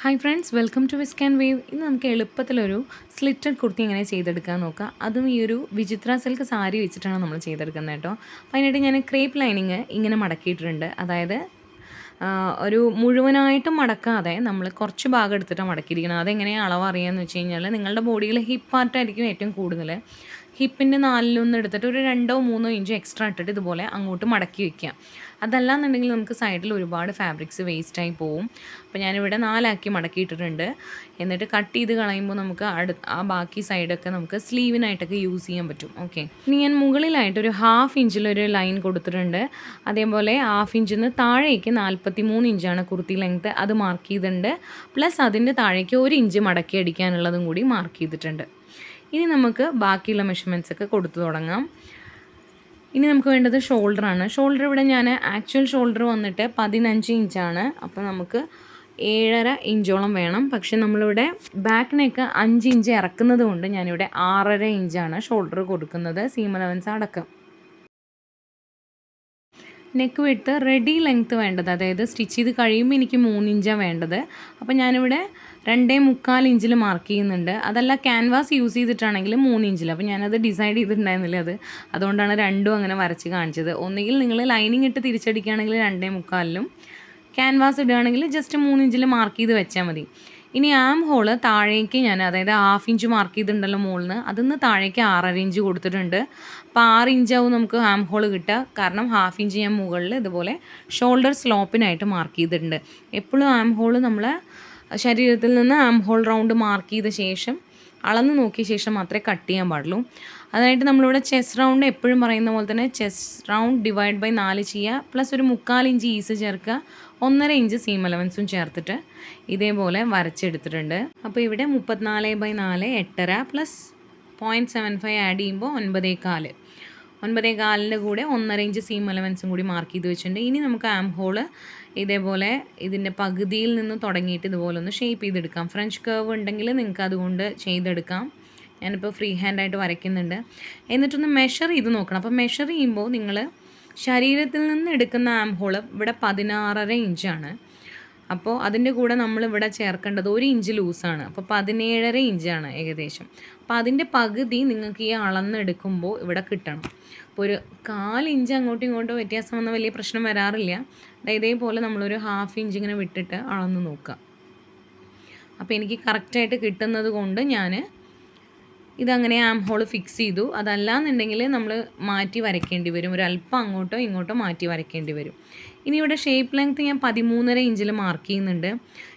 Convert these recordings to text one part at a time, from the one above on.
Hi friends, welcome to whisk and wave. ഇന്ന് നമുക്ക് എളുപ്പത്തിലൊരു slitted kurti എങ്ങനെ ചെയ്തെടുക്കാൻ നോക്കാം. അതും ഈ ഒരു വിചിത്ര സിൽക്ക് സാരി വെച്ചിട്ടാണ് നമ്മൾ ചെയ്തെടുക്കുന്നത് കേട്ടോ. അപ്പോൾ അതിനായിട്ട് ഞാൻ ക്രേപ്പ് ലൈനിങ് ഇങ്ങനെ മടക്കിയിട്ടുണ്ട്. അതായത് ഒരു മുഴുവനായിട്ടും മടക്കാതെ നമ്മൾ കുറച്ച് ഭാഗം എടുത്തിട്ടാണ് മടക്കിയിരിക്കുന്നത്. അതെങ്ങനെയാണ് അളവ് അറിയാമെന്ന് വെച്ച് കഴിഞ്ഞാൽ, നിങ്ങളുടെ ബോഡിയിൽ ഹിപ്പ് പാർട്ടായിരിക്കും ഏറ്റവും കൂടുതൽ. ഹിപ്പിൻ്റെ 4 എടുത്തിട്ട് ഒരു 2-3 ഇഞ്ച് എക്സ്ട്രാ ഇട്ടിട്ട് ഇതുപോലെ അങ്ങോട്ട് മടക്കി വയ്ക്കുക. അതല്ലാന്നുണ്ടെങ്കിൽ നമുക്ക് സൈഡിൽ ഒരുപാട് ഫാബ്രിക്സ് വേസ്റ്റായി പോവും. അപ്പോൾ ഞാനിവിടെ 4 മടക്കിയിട്ടിട്ടുണ്ട്. എന്നിട്ട് കട്ട് ചെയ്ത് കളയുമ്പോൾ നമുക്ക് ആ ബാക്കി സൈഡൊക്കെ നമുക്ക് സ്ലീവിനായിട്ടൊക്കെ യൂസ് ചെയ്യാൻ പറ്റും. ഓക്കെ, ഇനി ഞാൻ മുകളിലായിട്ട് ഒരു 1/2 ഇഞ്ചിലൊരു ലൈൻ കൊടുത്തിട്ടുണ്ട്. അതേപോലെ 1/2 ഇഞ്ചിൽ നിന്ന് താഴേക്ക് 43 ഇഞ്ചാണ് കുർത്തി ലെങ്ത്ത്, അത് മാർക്ക് ചെയ്തിട്ടുണ്ട്. പ്ലസ് അതിൻ്റെ താഴേക്ക് 1 ഇഞ്ച് മടക്കി അടിക്കാനുള്ളതും കൂടി മാർക്ക് ചെയ്തിട്ടുണ്ട്. ഇനി നമുക്ക് ബാക്കിയുള്ള മെഷർമെൻറ്റ്സ് ഒക്കെ കൊടുത്തു തുടങ്ങാം. ഇനി നമുക്ക് വേണ്ടത് ഷോൾഡറാണ്. ഷോൾഡർ ഇവിടെ ഞാൻ ആക്ച്വൽ ഷോൾഡർ വന്നിട്ട് 15 ഇഞ്ചാണ്. അപ്പോൾ നമുക്ക് 7.5 ഇഞ്ചോളം വേണം. പക്ഷെ നമ്മളിവിടെ ബാക്കിനൊക്കെ 5 ഇഞ്ച് ഇറക്കുന്നത് കൊണ്ട് ഞാനിവിടെ 6.5 ഇഞ്ചാണ് ഷോൾഡർ കൊടുക്കുന്നത്, സീം അലവൻസ് അടക്കം. നെക്ക് വിട്ട് റെഡി ലെങ്ത്ത് വേണ്ടത്, അതായത് സ്റ്റിച്ച് ചെയ്ത് കഴിയുമ്പോൾ എനിക്ക് 3 ഇഞ്ചാണ് വേണ്ടത്. അപ്പോൾ ഞാനിവിടെ 2.25 ഇഞ്ചിൽ മാർക്ക് ചെയ്യുന്നുണ്ട്. അതല്ല ക്യാൻവാസ് യൂസ് ചെയ്തിട്ടാണെങ്കിൽ 3 ഇഞ്ചിൽ. അപ്പോൾ ഞാനത് ഡിസൈഡ് ചെയ്തിട്ടുണ്ടായിരുന്നില്ല, അതുകൊണ്ടാണ് രണ്ടും അങ്ങനെ വരച്ച് കാണിച്ചത്. ഒന്നുകിൽ നിങ്ങൾ ലൈനിങ് ഇട്ട് തിരിച്ചടിക്കുകയാണെങ്കിൽ 2.25-ലും, ക്യാൻവാസ് ഇടുകയാണെങ്കിൽ ജസ്റ്റ് 3 ഇഞ്ചിൽ മാർക്ക് ചെയ്ത് വെച്ചാൽ മതി. ഇനി ആം ഹോള് താഴേക്ക് ഞാൻ, അതായത് 1/2 ഇഞ്ച് മാർക്ക് ചെയ്തിട്ടുണ്ടല്ലോ മുകളിൽ നിന്ന്, അതിന്ന് താഴേക്ക് 6.5 ഇഞ്ച് കൊടുത്തിട്ടുണ്ട്. അപ്പോൾ 6 ഇഞ്ചാവും നമുക്ക് ആം ഹോൾ കിട്ടുക. കാരണം 1/2 ഇഞ്ച് ഞാൻ മുകളിൽ ഇതുപോലെ ഷോൾഡർ സ്ലോപ്പിനായിട്ട് മാർക്ക് ചെയ്തിട്ടുണ്ട്. എപ്പോഴും ആം ഹോൾ നമ്മൾ ശരീരത്തിൽ നിന്ന് ആം ഹോൾ റൗണ്ട് മാർക്ക് ചെയ്ത ശേഷം അളന്ന് നോക്കിയ ശേഷം മാത്രമേ കട്ട് ചെയ്യാൻ പാടുള്ളൂ. അതായിട്ട് നമ്മളിവിടെ ചെസ്റ്റ് റൗണ്ട് എപ്പോഴും പറയുന്ന പോലെ തന്നെ ചെസ്റ്റ് റൗണ്ട് ഡിവൈഡ് ബൈ 4 ചെയ്യുക, പ്ലസ് ഒരു 3/4 ഇഞ്ച് ഈസ് ചേർക്കുക, 1.5 ഇഞ്ച് സീം അലവൻസും ചേർത്തിട്ട് ഇതേപോലെ വരച്ചെടുത്തിട്ടുണ്ട്. അപ്പോൾ ഇവിടെ 34/4 8.5 പ്ലസ് 0.75 ആഡ് ചെയ്യുമ്പോൾ 9.25. 9.25-ൻ്റെ കൂടെ 1.5 ഇഞ്ച് സീം അലവൻസും കൂടി മാർക്ക് ചെയ്ത് വെച്ചിട്ടുണ്ട്. ഇനി നമുക്ക് ആം ഹോള് ഇതേപോലെ ഇതിൻ്റെ പകുതിയിൽ നിന്ന് തുടങ്ങിയിട്ട് ഇതുപോലെ ഒന്ന് ഷേപ്പ് ചെയ്തെടുക്കാം. ഫ്രഞ്ച് കർവ് ഉണ്ടെങ്കിൽ നിങ്ങൾക്ക് അതുകൊണ്ട് ചെയ്തെടുക്കാം. ഞാനിപ്പോൾ ഫ്രീ ഹാൻഡായിട്ട് വരയ്ക്കുന്നുണ്ട്. എന്നിട്ടൊന്ന് മെഷർ ചെയ്ത് നോക്കണം. അപ്പോൾ മെഷർ ചെയ്യുമ്പോൾ നിങ്ങൾ ശരീരത്തിൽ നിന്ന് എടുക്കുന്ന ആം ഹോള് ഇവിടെ 16.5 ഇഞ്ചാണ്. അപ്പോൾ അതിൻ്റെ കൂടെ നമ്മളിവിടെ ചേർക്കേണ്ടത് 1 ഇഞ്ച് ലൂസാണ്. അപ്പോൾ 17.5 ഇഞ്ചാണ് ഏകദേശം. അപ്പോൾ അതിൻ്റെ പകുതി നിങ്ങൾക്ക് ഈ അളന്നെടുക്കുമ്പോൾ ഇവിടെ കിട്ടണം. അപ്പോൾ ഒരു 1/4 ഇഞ്ച് അങ്ങോട്ടും ഇങ്ങോട്ടും വ്യത്യാസം വന്നാൽ വലിയ പ്രശ്നം വരാറില്ല. ഇതേപോലെ നമ്മളൊരു 1/2 ഇഞ്ച് ഇങ്ങനെ വിട്ടിട്ട് അളന്ന് നോക്കുക. അപ്പോൾ എനിക്ക് കറക്റ്റായിട്ട് കിട്ടുന്നത് കൊണ്ട് ഞാൻ ഇതങ്ങനെ ആം ഹോൾ ഫിക്സ് ചെയ്തു. അതല്ലാന്നുണ്ടെങ്കിൽ നമ്മൾ മാറ്റി വരയ്ക്കേണ്ടി വരും, ഒരു അല്പം അങ്ങോട്ടോ ഇങ്ങോട്ടോ മാറ്റി വരയ്ക്കേണ്ടി വരും. ഇനി ഇവിടെ ഷേപ്പ് ലെങ്ത്ത് ഞാൻ 13.5 ഇഞ്ചിൽ മാർക്ക് ചെയ്യുന്നുണ്ട്.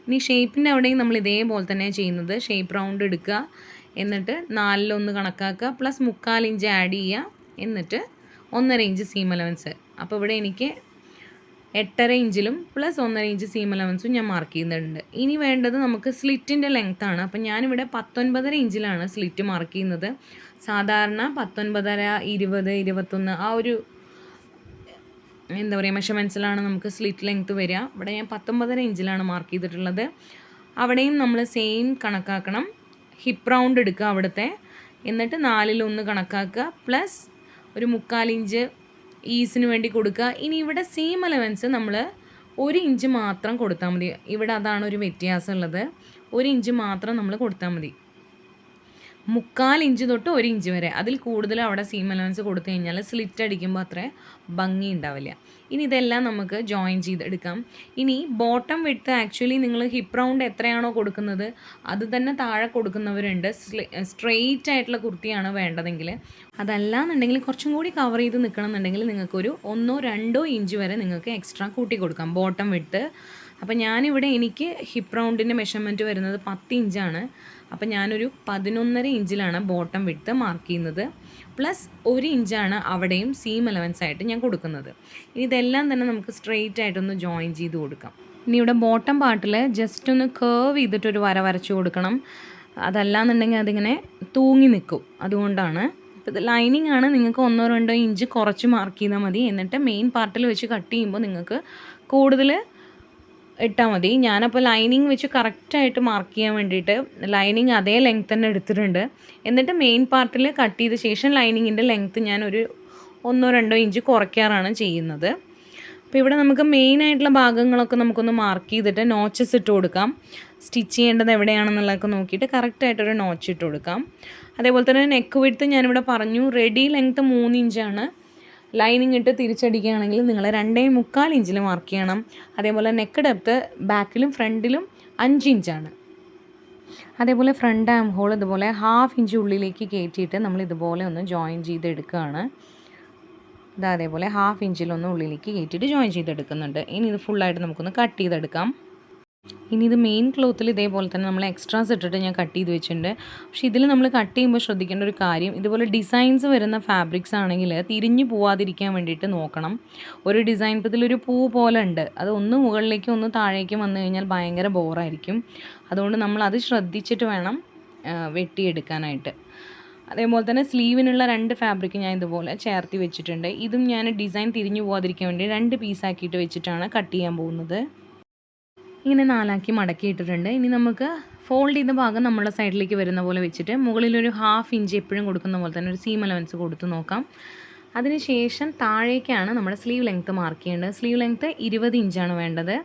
ഇനി ഷേപ്പിൻ്റെ അവിടെയും നമ്മൾ ഇതേപോലെ തന്നെ ചെയ്യുന്നത്. ഷേപ്പ് റൗണ്ട് എടുക്കുക, എന്നിട്ട് 4-1 കണക്കാക്കുക, പ്ലസ് 3/4 ഇഞ്ച് ആഡ് ചെയ്യുക, എന്നിട്ട് 1.5 ഇഞ്ച് സീം അലവൻസ്. അപ്പോൾ ഇവിടെ എനിക്ക് 8.5 ഇഞ്ചിലും പ്ലസ് 1.5 ഇഞ്ച് സീം അലവൻസും ഞാൻ മാർക്ക് ചെയ്യുന്നുണ്ട്. ഇനി വേണ്ടത് നമുക്ക് സ്ലിറ്റിൻ്റെ ലെങ്ത്താണ്. അപ്പോൾ ഞാനിവിടെ 19.5 ഇഞ്ചിലാണ് സ്ലിറ്റ് മാർക്ക് ചെയ്യുന്നത്. സാധാരണ 19.5, 20, 21 ആ ഒരു മെഷർമെൻറ്റ്സിലാണ് നമുക്ക് സ്ലിറ്റ് ലെങ്ത്ത് വരിക. ഇവിടെ ഞാൻ 19.5 ഇഞ്ചിലാണ് മാർക്ക് ചെയ്തിട്ടുള്ളത്. അവിടെയും നമ്മൾ സെയിം കണക്കാക്കണം. ഹിപ്പ് റൗണ്ട് എടുക്കുക അവിടുത്തെ, എന്നിട്ട് 4-1 കണക്കാക്കുക, പ്ലസ് ഒരു 3/4 ഇഞ്ച് ഈസിന് വേണ്ടി കൊടുക്കുക. ഇനി ഇവിടെ സീം അലവൻസ് നമ്മൾ 1 ഇഞ്ച് മാത്രം കൊടുത്താൽ മതി. ഇവിടെ അതാണ് ഒരു വ്യത്യാസം ഉള്ളത്. 1 ഇഞ്ച് മാത്രം നമ്മൾ കൊടുത്താൽ മതി. 3/4 ഇഞ്ച് തൊട്ട് 1 ഇഞ്ച് വരെ. അതിൽ കൂടുതൽ അവിടെ സീം അലവൻസ് കൊടുത്തു കഴിഞ്ഞാൽ സ്ലിറ്റ് അടിക്കുമ്പോൾ അത്ര ഭംഗി ഉണ്ടാവില്ല. ഇനി ഇതെല്ലാം നമുക്ക് ജോയിൻ ചെയ്തെടുക്കാം. ഇനി ബോട്ടം വിഡ്ത്ത് ആക്ച്വലി നിങ്ങൾ ഹിപ്പ് റൗണ്ട് എത്രയാണോ കൊടുക്കുന്നത് അത് തന്നെ താഴെ കൊടുക്കുന്നവരുണ്ട്. സ്ട്രെയിറ്റ് ആയിട്ടുള്ള കുർത്തിയാണ് വേണ്ടതെങ്കിൽ. അതല്ലാന്നുണ്ടെങ്കിൽ കുറച്ചും കൂടി കവർ ചെയ്ത് നിൽക്കണം എന്നുണ്ടെങ്കിൽ നിങ്ങൾക്കൊരു 1-2 ഇഞ്ച് വരെ നിങ്ങൾക്ക് എക്സ്ട്രാ കൂട്ടി കൊടുക്കാം ബോട്ടം വിഡ്ത്ത്. അപ്പോൾ ഞാനിവിടെ എനിക്ക് ഹിപ്പ് റൗണ്ടിൻ്റെ മെഷർമെൻറ്റ് വരുന്നത് 10 ഇഞ്ചാണ്. അപ്പോൾ ഞാനൊരു 11.5 ഇഞ്ചിലാണ് ബോട്ടം വിഡ്ത്ത് മാർക്ക് ചെയ്യുന്നത്. പ്ലസ് 1 ഇഞ്ചാണ് അവിടെയും സീം അലവൻസ് ആയിട്ട് ഞാൻ കൊടുക്കുന്നത്. ഇനി ഇതെല്ലാം തന്നെ നമുക്ക് സ്ട്രെയിറ്റ് ആയിട്ടൊന്ന് ജോയിൻ ചെയ്ത് കൊടുക്കാം. ഇനി ഇവിടെ ബോട്ടം പാർട്ടിൽ ജസ്റ്റ് ഒന്ന് കേർവ് ചെയ്തിട്ടൊരു വര വരച്ച് കൊടുക്കണം. അതല്ലാന്നുണ്ടെങ്കിൽ അതിങ്ങനെ തൂങ്ങി നിൽക്കും. അതുകൊണ്ടാണ്. ഇപ്പോൾ ഇത് ലൈനിങ് ആണ്, നിങ്ങൾക്ക് 1-2 ഇഞ്ച് കുറച്ച് മാർക്ക് ചെയ്താൽ മതി. എന്നിട്ട് മെയിൻ പാർട്ടിൽ വെച്ച് കട്ട് ചെയ്യുമ്പോൾ നിങ്ങൾക്ക് കൂടുതൽ ഇട്ടാൽ മതി. ഞാനപ്പോൾ ലൈനിങ് വെച്ച് കറക്റ്റായിട്ട് മാർക്ക് ചെയ്യാൻ വേണ്ടിയിട്ട് ലൈനിങ് അതേ ലെങ്ത്ത് തന്നെ എടുത്തിട്ടുണ്ട്. എന്നിട്ട് മെയിൻ പാർട്ടിൽ കട്ട് ചെയ്ത ശേഷം ലൈനിങ്ങിൻ്റെ ലെങ്ത്ത് ഞാൻ ഒരു 1-2 ഇഞ്ച് കുറയ്ക്കാറാണ് ചെയ്യുന്നത്. അപ്പോൾ ഇവിടെ നമുക്ക് മെയിനായിട്ടുള്ള ഭാഗങ്ങളൊക്കെ നമുക്കൊന്ന് മാർക്ക് ചെയ്തിട്ട് നോച്ചസ് ഇട്ട് കൊടുക്കാം. സ്റ്റിച്ച് ചെയ്യേണ്ടത് എവിടെയാണെന്നുള്ളതൊക്കെ നോക്കിയിട്ട് കറക്റ്റായിട്ടൊരു നോച്ച് ഇട്ട് കൊടുക്കാം. അതേപോലെ തന്നെ നെക്ക് വിഡ്ത്ത് ഞാനിവിടെ പറഞ്ഞു, റെഡി ലെങ്ത്ത് 3 ഇഞ്ചാണ്. ലൈനിങ് ഇട്ട് തിരിച്ചടിക്കുകയാണെങ്കിൽ നിങ്ങൾ 2.25 ഇഞ്ചിൽ മാർക്ക് ചെയ്യണം. അതേപോലെ നെക്ക് ഡെപ്ത്ത് ബാക്കിലും ഫ്രണ്ടിലും 5 ഇഞ്ചാണ്. അതേപോലെ ഫ്രണ്ട് ആം ഹോൾ ഇതുപോലെ 1/2 ഇഞ്ച് ഉള്ളിലേക്ക് കയറ്റിയിട്ട് നമ്മൾ ഇതുപോലെ ഒന്ന് ജോയിൻ ചെയ്തെടുക്കുകയാണ്. അതേപോലെ 1/2 ഇഞ്ചിലൊന്ന് ഉള്ളിലേക്ക് കയറ്റിയിട്ട് ജോയിൻ ചെയ്തെടുക്കുന്നുണ്ട്. ഇനി ഇത് ഫുള്ളായിട്ട് നമുക്കൊന്ന് കട്ട് ചെയ്തെടുക്കാം. ഇനി ഇത് മെയിൻ ക്ലോത്തിൽ ഇതേപോലെ തന്നെ നമ്മൾ എക്സ്ട്രാസ് ഇട്ടിട്ട് ഞാൻ കട്ട് ചെയ്ത് വെച്ചിട്ടുണ്ട്. പക്ഷേ ഇതിൽ നമ്മൾ കട്ട് ചെയ്യുമ്പോൾ ശ്രദ്ധിക്കേണ്ട ഒരു കാര്യം, ഇതുപോലെ ഡിസൈൻസ് വരുന്ന ഫാബ്രിക്സ് ആണെങ്കിൽ തിരിഞ്ഞു പോവാതിരിക്കാൻ വേണ്ടിയിട്ട് നോക്കണം. ഒരു ഡിസൈൻ ഇപ്പോൾ ഇതിലൊരു പൂ പോലെ ഉണ്ട്, അത് ഒന്ന് മുകളിലേക്കും ഒന്ന് താഴേക്കും വന്നു കഴിഞ്ഞാൽ ഭയങ്കര ബോറായിരിക്കും. അതുകൊണ്ട് നമ്മൾ അത് ശ്രദ്ധിച്ചിട്ട് വേണം വെട്ടിയെടുക്കാനായിട്ട്. അതേപോലെ തന്നെ സ്ലീവിനുള്ള 2 ഫാബ്രിക് ഞാൻ ഇതുപോലെ ചേർത്തി വെച്ചിട്ടുണ്ട്. ഇതും ഞാൻ ഡിസൈൻ തിരിഞ്ഞു പോകാതിരിക്കാൻ വേണ്ടി 2 പീസാക്കിയിട്ട് വെച്ചിട്ടാണ് കട്ട് ചെയ്യാൻ പോകുന്നത്. ഇങ്ങനെ 4 മടക്കി ഇട്ടിട്ടുണ്ട്. ഇനി നമുക്ക് ഫോൾഡ് ചെയ്ത ഭാഗം നമ്മുടെ സൈഡിലേക്ക് വരുന്ന പോലെ വെച്ചിട്ട് മുകളിലൊരു 1/2 ഇഞ്ച് എപ്പോഴും കൊടുക്കുന്ന പോലെ തന്നെ ഒരു സീം അലവൻസ് കൊടുത്ത് നോക്കാം. അതിനുശേഷം താഴേക്കാണ് നമ്മുടെ സ്ലീവ് ലെങ്ത്ത് മാർക്ക് ചെയ്യേണ്ടത്. സ്ലീവ് ലെങ്ത്ത് 20 ഇഞ്ചാണ് വേണ്ടത്.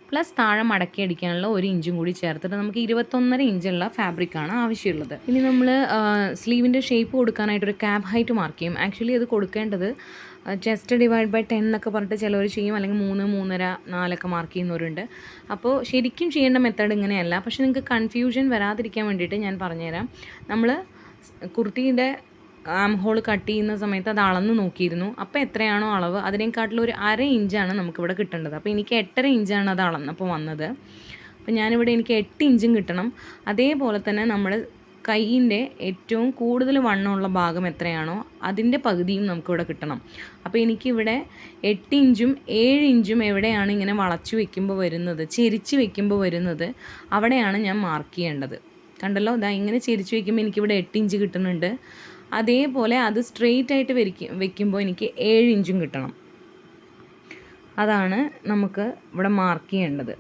പ്ലസ് താഴെ മടക്കി അടിക്കാനുള്ള 1 ഇഞ്ചും കൂടി ചേർത്തിട്ട് നമുക്ക് 21.5 ഇഞ്ചുള്ള ഫാബ്രിക്കാണ് ആവശ്യമുള്ളത്. ഇനി നമ്മൾ സ്ലീവിൻ്റെ ഷേപ്പ് കൊടുക്കാനായിട്ടൊരു ക്യാബ് ഹൈറ്റ് മാർക്ക് ചെയ്യും. ആക്ച്വലി അത് കൊടുക്കേണ്ടത് ചെസ്റ്റ് ഡിവൈഡ് ബൈ 10 എന്നൊക്കെ പറഞ്ഞിട്ട് ചിലവർ ചെയ്യും, അല്ലെങ്കിൽ 3, 3.5, 4 മാർക്ക് ചെയ്യുന്നവരുണ്ട്. അപ്പോൾ ശരിക്കും ചെയ്യേണ്ട മെത്തേഡ് ഇങ്ങനെയല്ല. പക്ഷേ നിങ്ങൾക്ക് കൺഫ്യൂഷൻ വരാതിരിക്കാൻ വേണ്ടിയിട്ട് ഞാൻ പറഞ്ഞുതരാം. നമ്മൾ കുർത്തീൻ്റെ ആം ഹോൾ കട്ട് ചെയ്യുന്ന സമയത്ത് അത് അളന്ന് നോക്കിയിരുന്നു. അപ്പോൾ എത്രയാണോ അളവ് അതിനേക്കാട്ടിലും ഒരു 1/2 ഇഞ്ചാണ് നമുക്കിവിടെ കിട്ടേണ്ടത്. അപ്പോൾ എനിക്ക് 8.5 ഇഞ്ചാണ് അത് അളന്നപ്പോൾ വന്നത്. അപ്പോൾ ഞാനിവിടെ എനിക്ക് 8 ഇഞ്ചും കിട്ടണം. അതേപോലെ തന്നെ നമ്മൾ കൈയിൻ്റെ ഏറ്റവും കൂടുതൽ വണ്ണമുള്ള ഭാഗം എത്രയാണോ അതിൻ്റെ പകുതിയും നമുക്കിവിടെ കിട്ടണം. അപ്പോൾ എനിക്കിവിടെ 8 ഇഞ്ചും 7 ഇഞ്ചും എവിടെയാണ് ഇങ്ങനെ വളച്ചു വെക്കുമ്പോൾ വരുന്നത്, ചെരിച്ച് വെക്കുമ്പോൾ വരുന്നത്, അവിടെയാണ് ഞാൻ മാർക്ക് ചെയ്യേണ്ടത്. കണ്ടല്ലോ, ഇതാ ഇങ്ങനെ ചെരിച്ച് വെക്കുമ്പോൾ എനിക്കിവിടെ 8 ഇഞ്ച് കിട്ടുന്നുണ്ട്. അതേപോലെ അത് സ്ട്രെയിറ്റ് ആയിട്ട് വെക്കുമ്പോൾ എനിക്ക് 7 ഇഞ്ചും കിട്ടണം. അതാണ് നമുക്ക് ഇവിടെ മാർക്ക് ചെയ്യേണ്ടത്.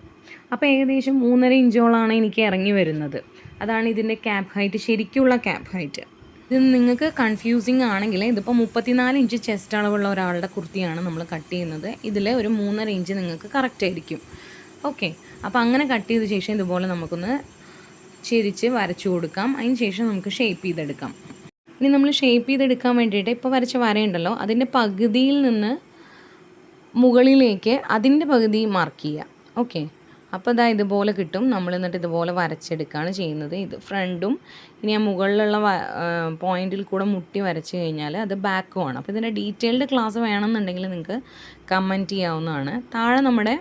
അപ്പോൾ ഏകദേശം 3.5 ഇഞ്ചോളാണ് എനിക്ക് ഇറങ്ങി വരുന്നത്. അതാണ് ഇതിൻ്റെ ക്യാപ്പ് ഹൈറ്റ്, ശരിക്കുള്ള ക്യാപ്പ് ഹൈറ്റ്. ഇത് നിങ്ങൾക്ക് കൺഫ്യൂസിങ് ആണെങ്കിൽ ഇതിപ്പോൾ 34 ഇഞ്ച് ചെസ്റ്റ് അളവുള്ള ഒരാളുടെ കുർത്തിയാണ് നമ്മൾ കട്ട് ചെയ്യുന്നത്. ഇതിൽ ഒരു 3.5 ഇഞ്ച് നിങ്ങൾക്ക് കറക്റ്റ് ആയിരിക്കും. ഓക്കെ, അപ്പോൾ അങ്ങനെ കട്ട് ചെയ്ത ശേഷം ഇതുപോലെ നമുക്കൊന്ന് ചെരിച്ച് വരച്ചു കൊടുക്കാം. അതിന് ശേഷം നമുക്ക് ഷേപ്പ് ചെയ്തെടുക്കാം. ഇനി നമ്മൾ ഷേപ്പ് ചെയ്തെടുക്കാൻ വേണ്ടിയിട്ട് ഇപ്പോൾ വരച്ച വരയുണ്ടല്ലോ, അതിൻ്റെ പകുതിയിൽ നിന്ന് മുകളിലേക്ക് അതിൻ്റെ പകുതി മാർക്ക് ചെയ്യുക. ഓക്കെ, അപ്പോൾ ഇതാ ഇതുപോലെ കിട്ടും. നമ്മൾ എന്നിട്ട് ഇതുപോലെ വരച്ചെടുക്കുകയാണ് ചെയ്യുന്നത്. ഇത് ഫ്രണ്ടും ഇനി ആ മുകളിലുള്ള പോയിന്റിൽ കൂടെ മുട്ടി വരച്ച് കഴിഞ്ഞാൽ അത് ബാക്കുമാണ്. അപ്പോൾ ഇതിൻ്റെ ഡീറ്റെയിൽഡ് ക്ലാസ് വേണമെന്നുണ്ടെങ്കിൽ നിങ്ങൾക്ക് കമൻറ്റ് ചെയ്യാവുന്നതാണ്. താഴെ നമ്മുടെ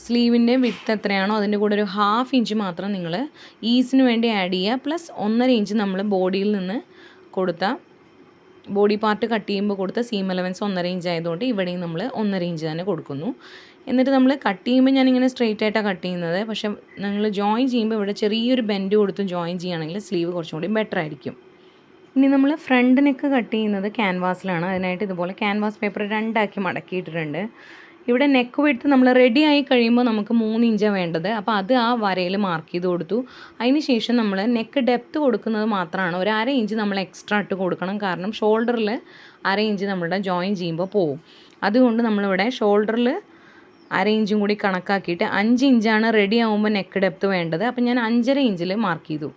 സ്ലീവിൻ്റെ വിഡ്ത്ത് എത്രയാണോ അതിൻ്റെ കൂടെ ഒരു 1/2 ഇഞ്ച് മാത്രം നിങ്ങൾ ഈസിന് വേണ്ടി ആഡ് ചെയ്യുക. പ്ലസ് 1.5 ഇഞ്ച് നമ്മൾ ബോഡിയിൽ നിന്ന് കൊടുത്ത ബോഡി പാർട്ട് കട്ട് ചെയ്യുമ്പോൾ കൊടുത്ത സീം അലവൻസ് 1.5 ഇഞ്ച് ആയതുകൊണ്ട് ഇവിടെയും നമ്മൾ 1.5 ഇഞ്ച് തന്നെ കൊടുക്കുന്നു. എന്നിട്ട് നമ്മൾ കട്ട് ചെയ്യുമ്പോൾ ഞാനിങ്ങനെ സ്ട്രെയിറ്റ് ആയിട്ടാണ് കട്ട് ചെയ്യുന്നത്. പക്ഷേ നിങ്ങൾ ജോയിൻ ചെയ്യുമ്പോൾ ഇവിടെ ചെറിയൊരു ബെൻഡ് കൊടുത്ത് ജോയിൻ ചെയ്യുകയാണെങ്കിൽ സ്ലീവ് കുറച്ചും കൂടി ബെറ്റർ ആയിരിക്കും. ഇനി നമ്മൾ ഫ്രണ്ട് നെക്ക് കട്ട് ചെയ്യുന്നത് ക്യാൻവാസിലാണ്. അതിനായിട്ട് ഇതുപോലെ ക്യാൻവാസ് പേപ്പർ 2 മടക്കിയിട്ടിട്ടുണ്ട്. ഇവിടെ നെക്ക് വിഡ്ത്ത് നമ്മൾ റെഡി ആയി കഴിയുമ്പോൾ നമുക്ക് 3 ഇഞ്ചാണ് വേണ്ടത്. അപ്പോൾ അത് ആ വരയിൽ മാർക്ക് ചെയ്ത് കൊടുത്തു. അതിന് ശേഷം നമ്മൾ നെക്ക് ഡെപ്ത്ത് കൊടുക്കുന്നത് മാത്രമാണ് ഒരു 1/2 ഇഞ്ച് നമ്മൾ എക്സ്ട്രാ ഇട്ട് കൊടുക്കണം. കാരണം ഷോൾഡറിൽ 1/2 ഇഞ്ച് നമ്മളുടെ ജോയിൻ ചെയ്യുമ്പോൾ പോവും. അതുകൊണ്ട് നമ്മളിവിടെ ഷോൾഡറിൽ 1/2 ഇഞ്ചും കൂടി കണക്കാക്കിയിട്ട് 5 ഇഞ്ചാണ് റെഡി ആകുമ്പോൾ നെക്ക് ഡെപ്ത്ത് വേണ്ടത്. അപ്പോൾ ഞാൻ 5.5 ഇഞ്ചിൽ മാർക്ക് ചെയ്തു.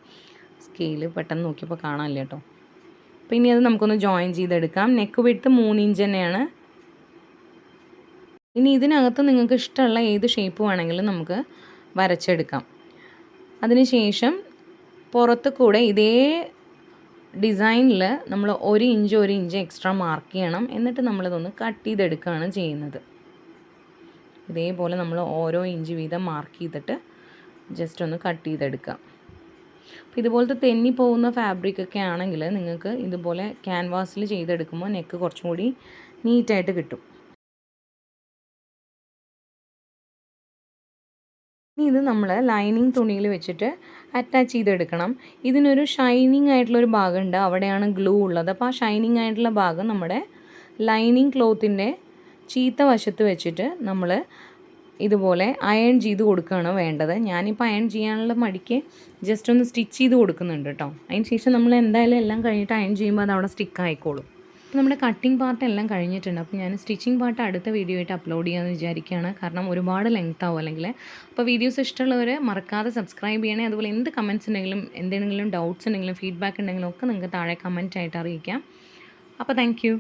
സ്കെയിൽ പെട്ടെന്ന് നോക്കിയപ്പോൾ കാണാനില്ല കേട്ടോ. അപ്പോൾ ഇനി അത് നമുക്കൊന്ന് ജോയിൻ ചെയ്തെടുക്കാം. നെക്ക് വിഡ്ത്ത് 3 ഇഞ്ച് തന്നെയാണ്. ഇനി ഇതിനകത്ത് നിങ്ങൾക്ക് ഇഷ്ടമുള്ള ഏത് ഷേപ്പ് വേണമെങ്കിലും നമുക്ക് വരച്ചെടുക്കാം. അതിനുശേഷം പുറത്ത് കൂടെ ഇതേ ഡിസൈനിൽ നമ്മൾ 1 ഇഞ്ച് എക്സ്ട്രാ മാർക്ക് ചെയ്യണം. എന്നിട്ട് നമ്മളിതൊന്ന് കട്ട് ചെയ്തെടുക്കുകയാണ് ചെയ്യുന്നത്. ഇതേപോലെ നമ്മൾ ഓരോ ഇഞ്ച് വീതം മാർക്ക് ചെയ്തിട്ട് ജസ്റ്റ് ഒന്ന് കട്ട് ചെയ്തെടുക്കാം. അപ്പോൾ ഇതുപോലത്തെ തെന്നി പോകുന്ന ഫാബ്രിക്കൊക്കെ ആണെങ്കിൽ നിങ്ങൾക്ക് ഇതുപോലെ ക്യാൻവാസിൽ ചെയ്തെടുക്കുമ്പോൾ നെക്ക് കുറച്ചും കൂടി നീറ്റായിട്ട് കിട്ടും. ഇനി ഇത് നമ്മൾ ലൈനിങ് തുണിയിൽ വെച്ചിട്ട് അറ്റാച്ച് ചെയ്തെടുക്കണം. ഇതിനൊരു ഷൈനിങ് ആയിട്ടുള്ളൊരു ഭാഗമുണ്ട്, അവിടെയാണ് ഗ്ലൂ ഉള്ളത്. അപ്പോൾ ആ ഷൈനിങ് ആയിട്ടുള്ള ഭാഗം നമ്മുടെ ലൈനിങ് ക്ലോത്തിൻ്റെ ചീത്ത വശത്ത് വെച്ചിട്ട് നമ്മൾ ഇതുപോലെ അയൺ ചെയ്ത് കൊടുക്കുകയാണ് വേണ്ടത്. ഞാനിപ്പോൾ അയൺ ചെയ്യാനുള്ള മടിക്ക് ജസ്റ്റ് ഒന്ന് സ്റ്റിച്ച് ചെയ്ത് കൊടുക്കുന്നുണ്ട് കേട്ടോ. അതിന് ശേഷം നമ്മൾ എന്തായാലും എല്ലാം കഴിഞ്ഞിട്ട് അയൺ ചെയ്യുമ്പോൾ അത് അവിടെ സ്റ്റിക്ക് ആയിക്കോളും. നമ്മുടെ കട്ടിംഗ് പാർട്ട് എല്ലാം കഴിഞ്ഞിട്ടുണ്ട്. അപ്പോൾ ഞാൻ സ്റ്റിച്ചിങ് പാർട്ട് അടുത്ത വീഡിയോ ആയിട്ട് അപ്ലോഡ് ചെയ്യാമെന്ന് വിചാരിക്കുകയാണ്. കാരണം ഒരുപാട് ലെങ്ത് ആവും അല്ലെങ്കിൽ. അപ്പോൾ വീഡിയോസ് ഇഷ്ടമുള്ളവർ മറക്കാതെ സബ്സ്ക്രൈബ് ചെയ്യണേ. അതുപോലെ എന്ത് കമൻറ്റ്സ് ഉണ്ടെങ്കിലും എന്തെങ്കിലും ഡൗട്ട്സ് ഉണ്ടെങ്കിലും ഫീഡ്ബാക്ക് ഉണ്ടെങ്കിലും ഒക്കെ നിങ്ങൾക്ക് താഴെ കമൻറ്റ് ആയിട്ട് അറിയിക്കാം. അപ്പോൾ താങ്ക് യു.